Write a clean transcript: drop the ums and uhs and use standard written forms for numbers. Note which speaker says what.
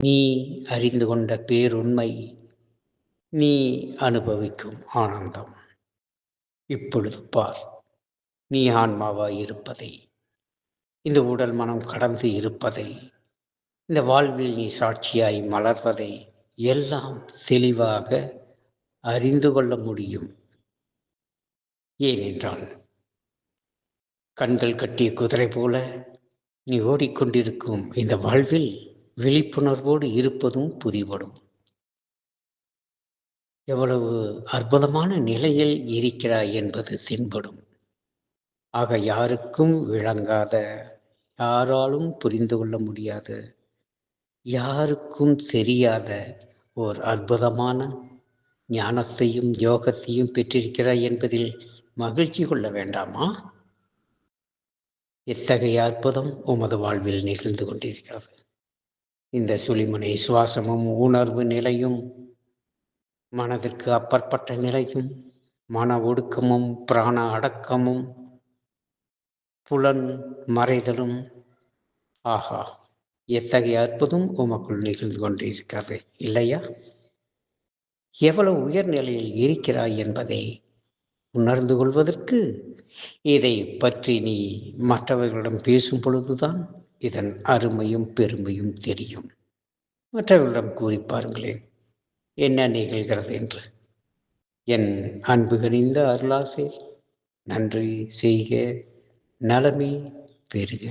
Speaker 1: நீ அறிந்து கொண்ட பேருண்மை, நீ அனுபவிக்கும் ஆனந்தம். இப்பொழுது பார், நீ ஆன்மாவாய் இருப்பதை, இந்த உடல் மனம் கடந்து இருப்பதை, இந்த வாழ்வில் நீ சாட்சியாய் மலர்வதை எல்லாம் தெளிவாக அறிந்து கொள்ள முடியும். ஏனென்றால் கண்கள் கட்டிய குதிரை போல நீ ஓடிக்கொண்டிருக்கும் இந்த வாழ்வில் விழிப்புணர்வோடு இருப்பதும் புரிபடும். எவ்வளவு அற்புதமான நிலையில் இருக்கிறாய் என்பது தென்படும். ஆக யாருக்கும் விளங்காத, யாராலும் புரிந்து கொள்ள முடியாத, யாருக்கும் தெரியாத ஓர் அற்புதமான ஞானத்தையும் யோகத்தையும் பெற்றிருக்கிறாய் என்பதில் மகிழ்ச்சி கொள்ள வேண்டாமா? எத்தகைய அற்புதம் உமது வாழ்வில் நிகழ்ந்து கொண்டிருக்கிறது. இந்த சுழிமுனை சுவாசமும் உணர்வு நிலையும், மனதிற்கு அப்பாற்பட்ட நிலையும், மன ஒடுக்கமும் பிராண அடக்கமும் புலன் மறைதலும், ஆஹா, எத்தகைய அற்புதம் உமக்குள் நிகழ்ந்து கொண்டிருக்கிறது இல்லையா? எவ்வளவு உயர்நிலையில் இருக்கிறாய் என்பதை உணர்ந்து கொள்வதற்கு இதை பற்றி நீ மற்றவர்களிடம் பேசும் பொழுதுதான் இதன் அருமையும் பெருமையும் தெரியும். மற்றவர்களிடம் கூறி பாருங்களேன், என்ன நிகழ்கிறது என்று. என் அன்பு கனிந்த அருளாசை, நன்றி செய்க, நலமே பெறுக.